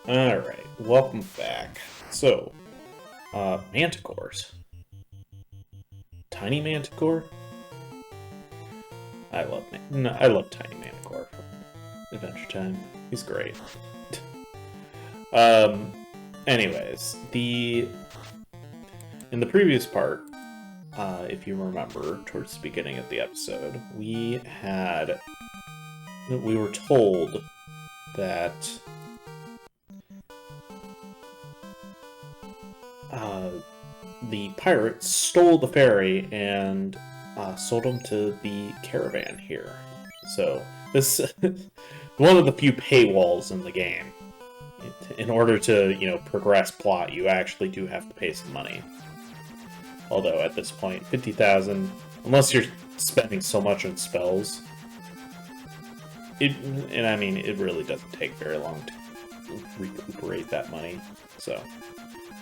Alright, welcome back. So, manticores. Tiny manticore? I love Tiny Manticore from Adventure Time. He's great. Anyways, in the previous part, if you remember, towards the beginning of the episode, we were told that the pirates stole the ferry and sold them to the caravan here. So this is one of the few paywalls in the game. In order to, progress plot, you actually do have to pay some money. Although at this point, 50,000, unless you're spending so much on spells, it really doesn't take very long to recuperate that money. So,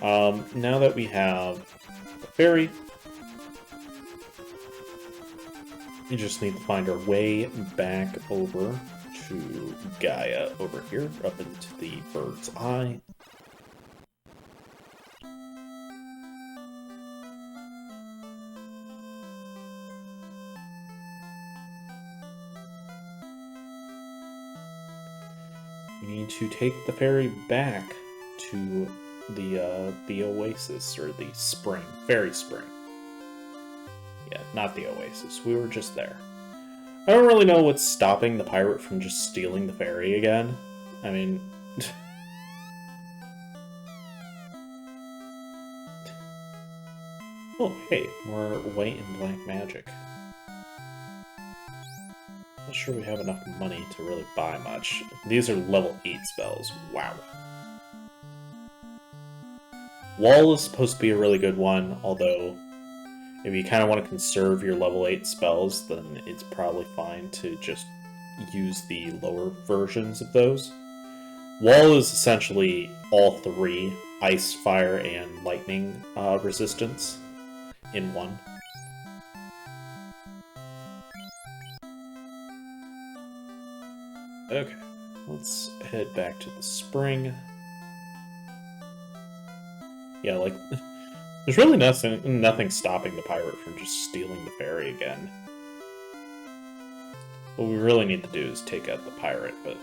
now that we have the ferry, we just need to find our way back over to Gaia over here, up into the bird's eye. We need to take the ferry back to the oasis, or the spring, fairy spring. Yeah, not the oasis. We were just there. I don't really know what's stopping the pirate from just stealing the ferry again. I mean... Oh, hey, more white and black magic. Not sure we have enough money to really buy much. These are level 8 spells. Wow. Wall is supposed to be a really good one, although if you kind of want to conserve your level 8 spells, then it's probably fine to just use the lower versions of those. Wall is essentially all three ice, fire, and lightning resistance in one. Okay, let's head back to the spring. Yeah, like, there's really nothing stopping the pirate from just stealing the ferry again. What we really need to do is take out the pirate, but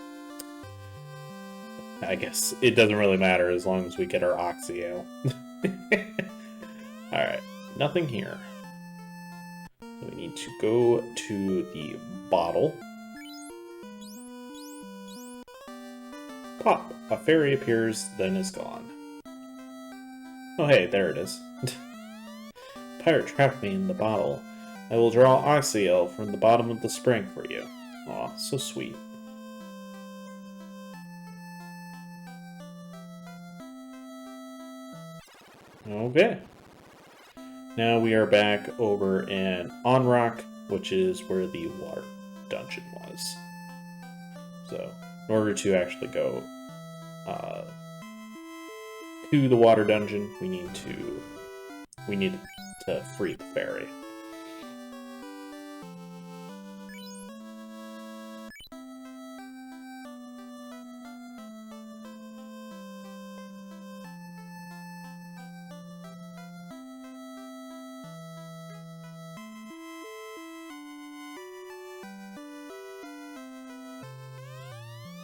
I guess it doesn't really matter as long as we get our Oxyale. Alright, nothing here. We need to go to the bottle. Pop! A fairy appears, then is gone. Oh hey, there it is. Pirate trapped me in the bottle. I will draw Oxyale from the bottom of the spring for you. Aw, so sweet. Okay. Now we are back over in Onrock, which is where the water dungeon was. So, in order to actually go to the water dungeon, we need to free the ferry.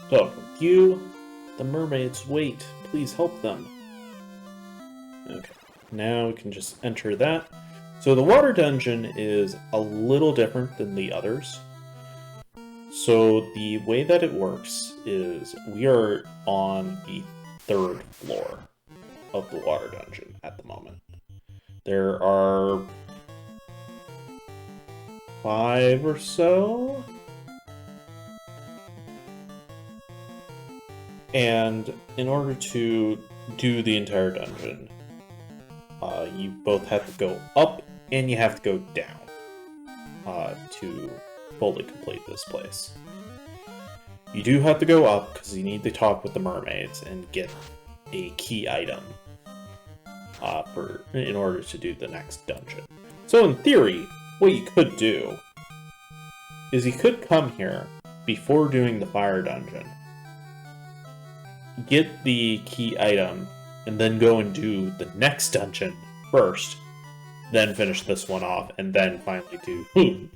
So, you, the mermaids, wait. Please help them. Okay, now we can just enter that. So the water dungeon is a little different than the others. So the way that it works is we are on the 3rd floor of the water dungeon at the moment. There are 5 or so. And in order to do the entire dungeon, you both have to go up and you have to go down to fully complete this place. You do have to go up because you need to talk with the mermaids and get a key item in order to do the next dungeon. So in theory, what you could do is you could come here before doing the fire dungeon get the key item, and then go and do the next dungeon first, then finish this one off, and then finally do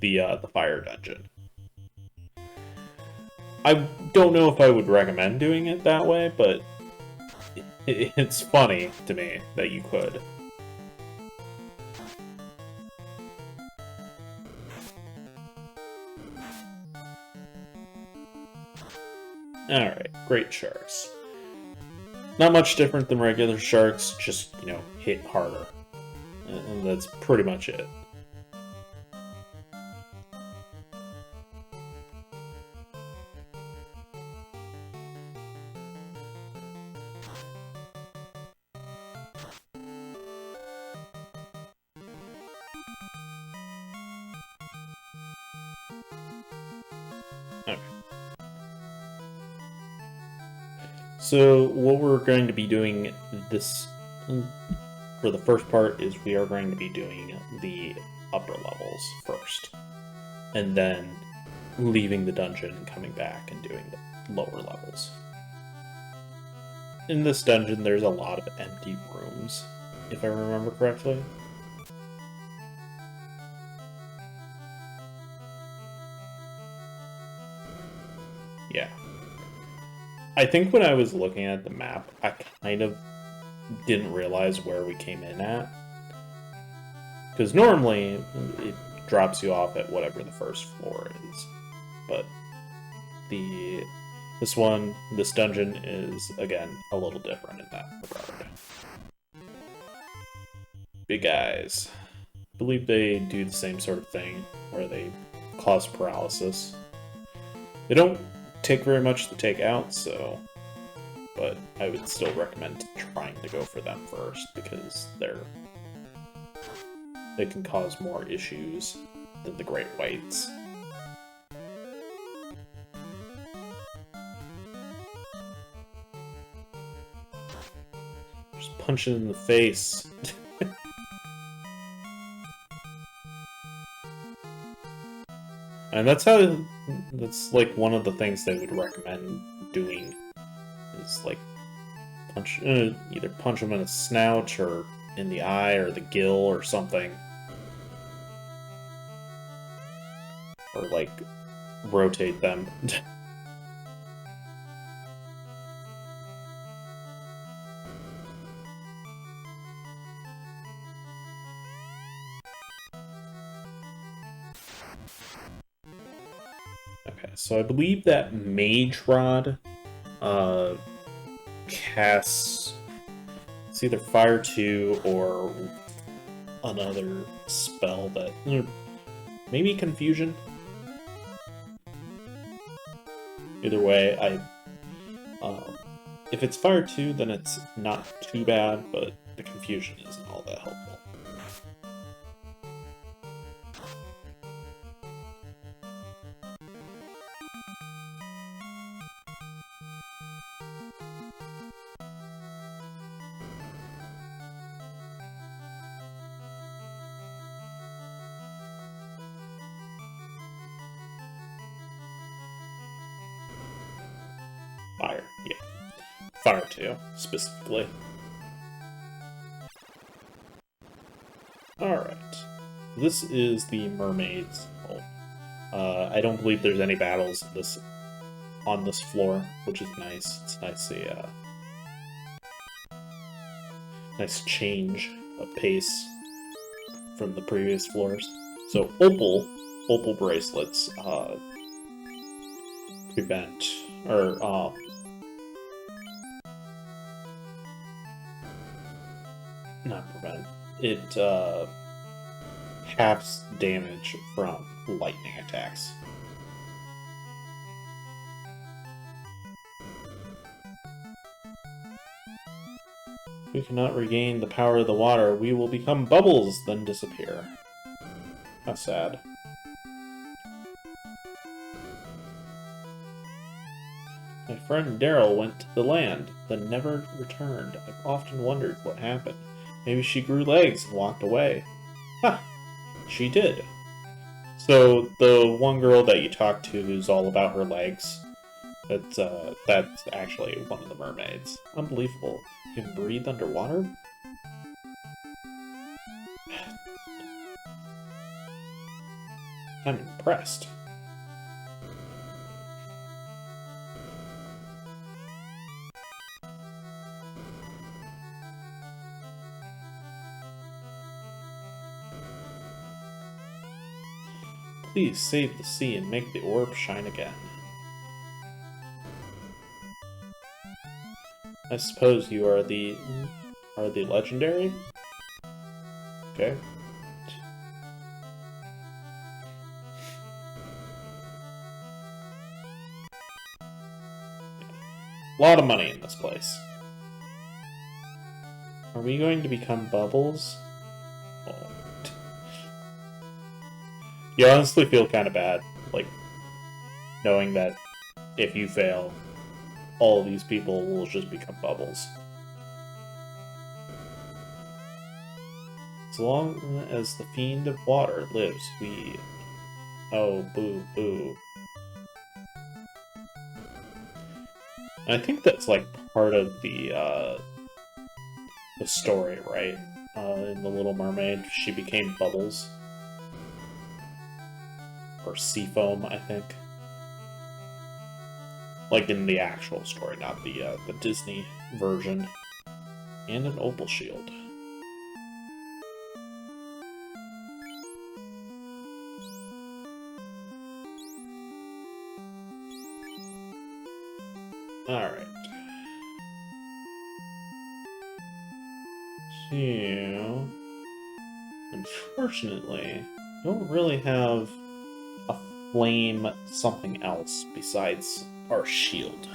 the fire dungeon. I don't know if I would recommend doing it that way, but it's funny to me that you could. Alright, great sharks. Not much different than regular sharks, just, hit harder. And that's pretty much it. Okay. So what we're going to be doing for the first part is we are going to be doing the upper levels first, and then leaving the dungeon and coming back and doing the lower levels. In this dungeon, there's a lot of empty rooms, if I remember correctly. Yeah. I think when I was looking at the map, I kind of didn't realize where we came in at. Because normally, it drops you off at whatever the first floor is. But this dungeon is, again, a little different in that regard. Big eyes. I believe they do the same sort of thing, where they cause paralysis. They don't take very much to take out, but I would still recommend trying to go for them first, because they can cause more issues than the Great Whites. Just punch it in the face. And that's like one of the things they would recommend doing, is like either punch them in the snout or in the eye or the gill or something. Or like rotate them. Okay, so I believe that Mage Rod casts, it's either Fire 2 or another spell that, maybe Confusion? Either way, if it's Fire 2, then it's not too bad, but the Confusion isn't all that helpful. Fire, yeah. Fire 2, specifically. Alright. This is the Mermaid's home. I don't believe there's any battles on this floor, which is nice. It's nice nice change of pace from the previous floors. So opal bracelets prevent, or not prevent, it halves damage from lightning attacks. If we cannot regain the power of the water, we will become bubbles, then disappear. How sad. My friend Daryl went to the land, then never returned. I've often wondered what happened. Maybe she grew legs and walked away. Ha! She did. So, the one girl that you talked to who's all about her legs, That's actually one of the mermaids. Unbelievable. You can breathe underwater? I'm impressed. Please save the sea and make the orb shine again. I suppose you are the legendary? Okay. A lot of money in this place. Are we going to become bubbles? Oh. You honestly feel kind of bad, like, knowing that if you fail, all of these people will just become bubbles. As long as the fiend of water lives, we... Oh, boo, boo. And I think that's, like, part of the story, right? In The Little Mermaid, she became bubbles. Or sea foam, I think. Like in the actual story, not the Disney version. And an opal shield. Alright. So... Unfortunately, I don't really have a flame something else besides our shield.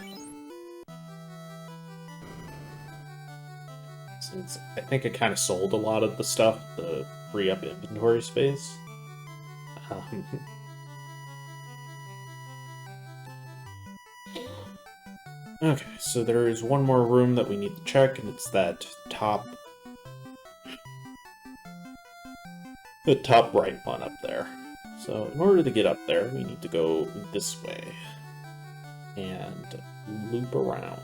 Since I think I kind of sold a lot of the stuff to free up inventory space. Okay, so there is one more room that we need to check, and it's that the top right one up there. So in order to get up there, we need to go this way and loop around.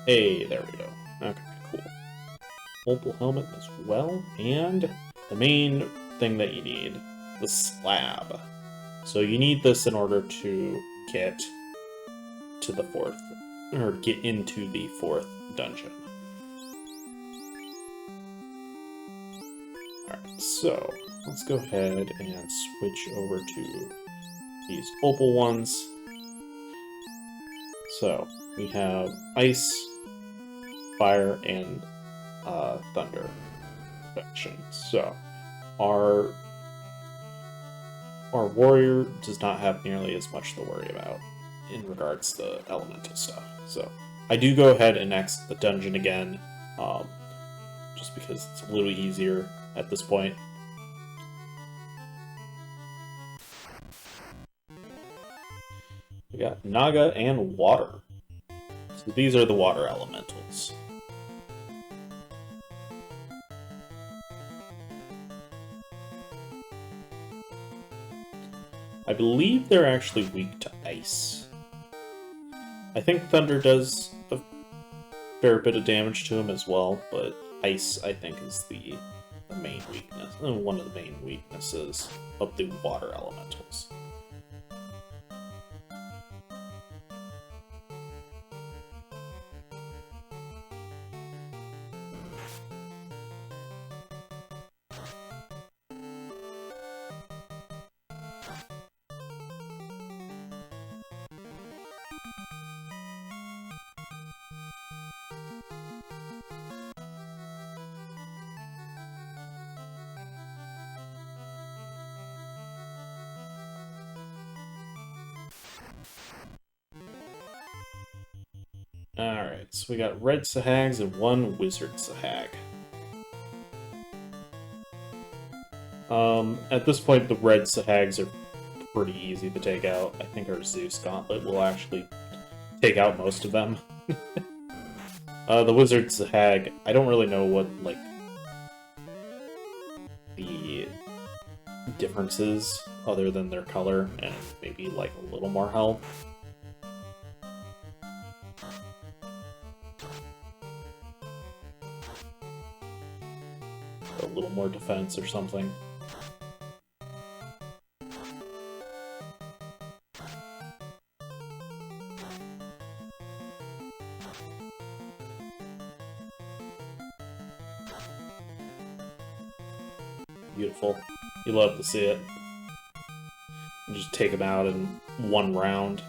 Hey, there we go. Okay, cool. Opal helmet as well, and the main thing that you need, the slab. So you need this in order to get to the fourth, or get into the fourth dungeon. Alright, so let's go ahead and switch over to these opal ones. So we have ice, fire, and thunder affection. So our warrior does not have nearly as much to worry about in regards to elemental stuff. So I do go ahead and exit the dungeon again, just because it's a little easier at this point. We got Naga and water. So these are the water elementals. I believe they're actually weak to ice. I think thunder does a fair bit of damage to them as well, but ice, I think, is the main weakness, one of the main weaknesses of the water elementals. Alright, so we got red Sahags and one wizard Sahag. At this point, the red Sahags are pretty easy to take out. I think our Zeus Gauntlet will actually take out most of them. The Wizard's Hag, I don't really know what, like, the differences other than their color and maybe, like, a little more health. A little more defense or something. Beautiful. You love to see it. You just take them out in one round.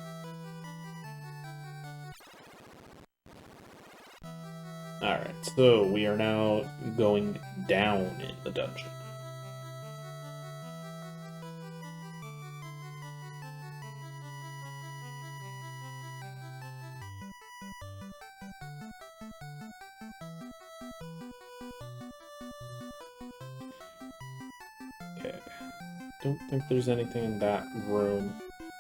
Alright, so we are now going down in the dungeon. Okay. Don't think there's anything in that room.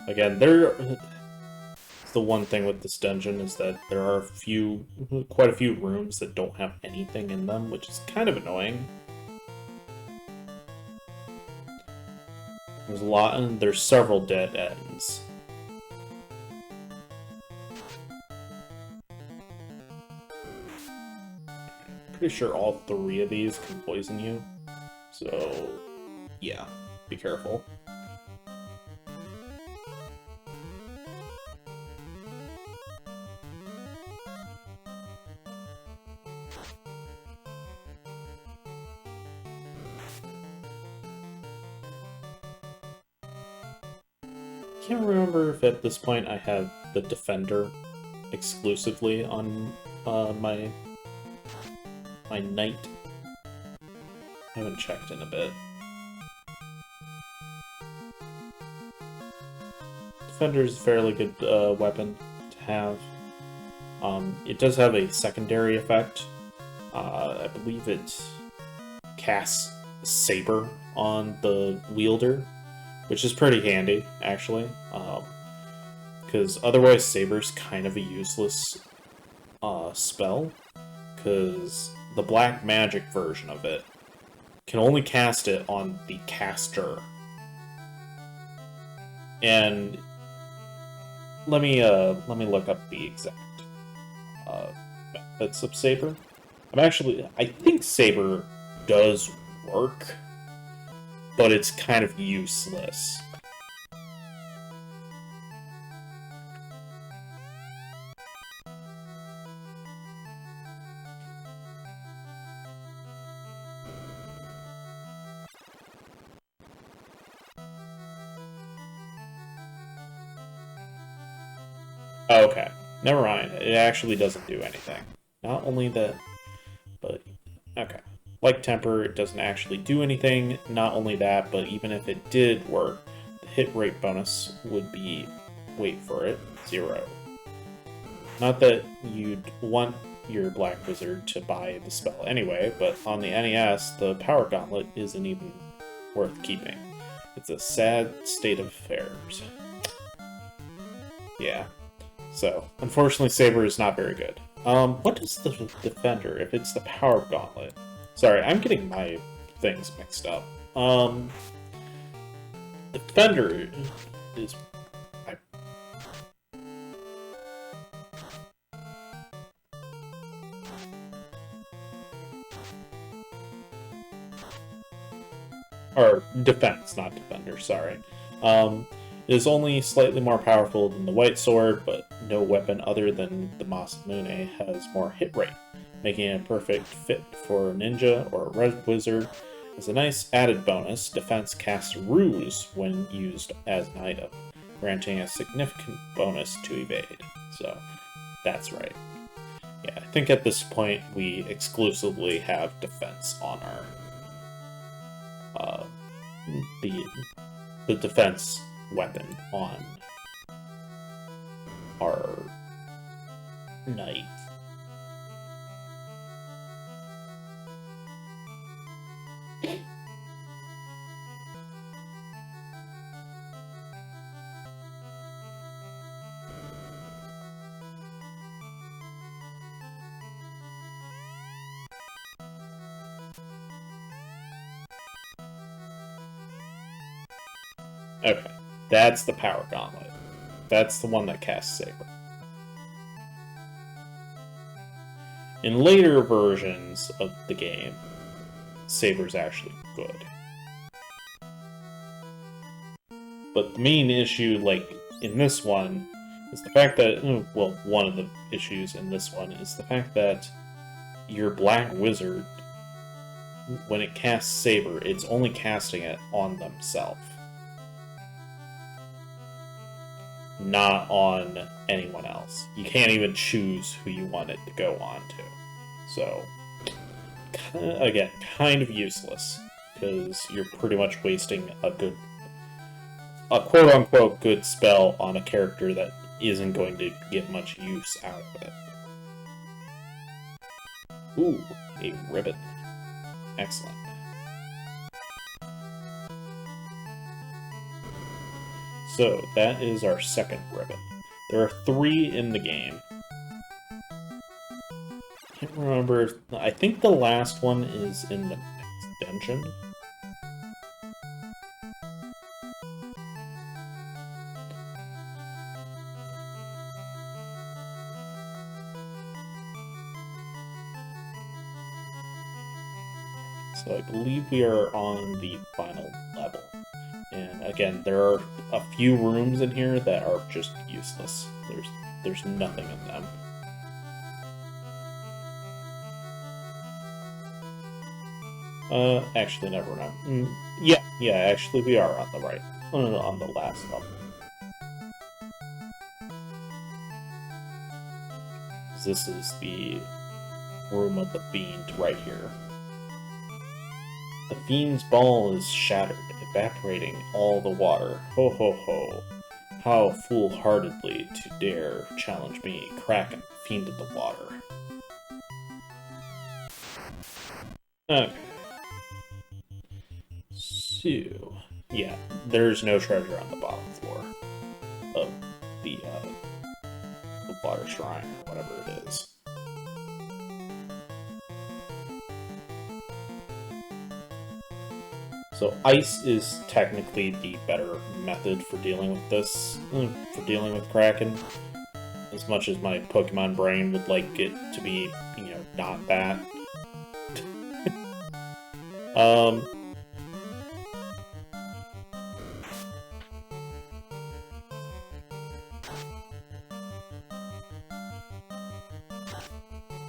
Again, the one thing with this dungeon is that there are quite a few rooms that don't have anything in them, which is kind of annoying. There's a lot, and there's several dead ends. Pretty sure all 3 of these can poison you, so yeah, be careful. Can't remember if at this point I have the Defender exclusively on my Knight. I haven't checked in a bit. Defender is a fairly good weapon to have. It does have a secondary effect. I believe it casts Saber on the wielder, which is pretty handy, actually, because otherwise Saber's kind of a useless spell, because the black magic version of it can only cast it on the caster. And let me look up the exact benefits of Saber. I think Saber does work, but it's kind of useless. Okay, never mind. It actually doesn't do anything. Not only that, but okay. Like Temper, it doesn't actually do anything. Not only that, but even if it did work, the hit rate bonus would be, wait for it, 0. Not that you'd want your Black Wizard to buy the spell anyway, but on the NES, the Power Gauntlet isn't even worth keeping. It's a sad state of affairs. Yeah. So, unfortunately, Saber is not very good. What is the Defender if it's the Power Gauntlet? Sorry, I'm getting my things mixed up. Defender is... Or Defense, not Defender, sorry. It is only slightly more powerful than the White Sword, but no weapon other than the Masamune has more hit rate, making it a perfect fit for a ninja or a red wizard. As a nice added bonus, Defense casts Ruse when used as an item, granting a significant bonus to evade. So, that's right. Yeah, I think at this point we exclusively have Defense on our... the Defense weapon on our Knight. Okay, that's the Power Gauntlet. That's the one that casts Saber. In later versions of the game, Saber's actually good. But the main issue, like, in this one, is the fact that, well, one of the issues in this one is the fact that your Black Wizard, when it casts Saber, it's only casting it on themselves. Not on anyone else. You can't even choose who you want it to go on to. So, again, kind of useless, because you're pretty much wasting a quote-unquote good spell on a character that isn't going to get much use out of it. Ooh, a ribbon. Excellent. So, that is our second ribbon. There are 3 in the game. Can't remember. I think the last one is in the next dungeon. So I believe we are on the final level. And again, there are a few rooms in here that are just useless. There's nothing in them. Actually, never mind. Yeah, actually, we are on the right, on the last level. This is the room of the Fiend right here. The Fiend's ball is shattered, evaporating all the water. Ho ho ho. How foolhardily to dare challenge me, Kraken, Fiend of the water. Okay. So, yeah, there's no treasure on the bottom floor of the water shrine, or whatever it is. So ice is technically the better method for dealing with this, for dealing with Kraken. As much as my Pokemon brain would like it to be, not that.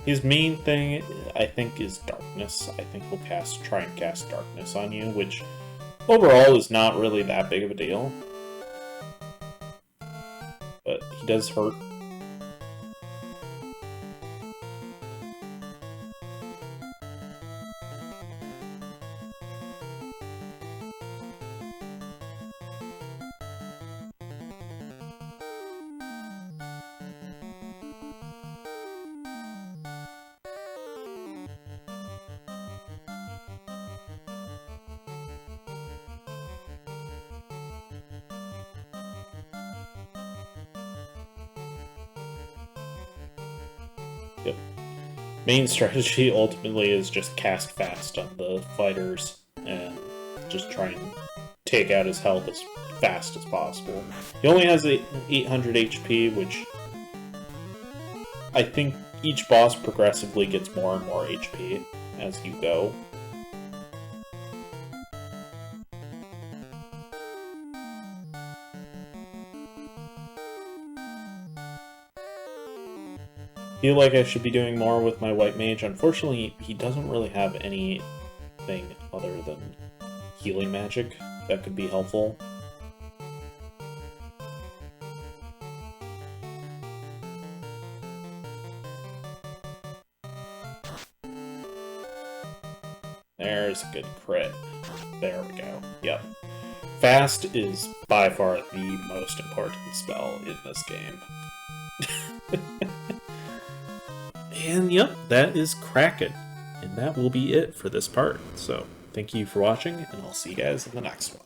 His main thing, I think, is Darkness. I think he'll try and cast Darkness on you, which overall is not really that big of a deal. But he does hurt. Yep. Main strategy ultimately is just cast fast on the fighters and just try and take out his health as fast as possible. He only has 800 HP, which I think each boss progressively gets more and more HP as you go. I feel like I should be doing more with my White Mage. Unfortunately, he doesn't really have anything other than healing magic that could be helpful. There's a good crit. There we go. Yep. Fast is by far the most important spell in this game. And yep, that is Kraken. And that will be it for this part. So, thank you for watching, and I'll see you guys in the next one.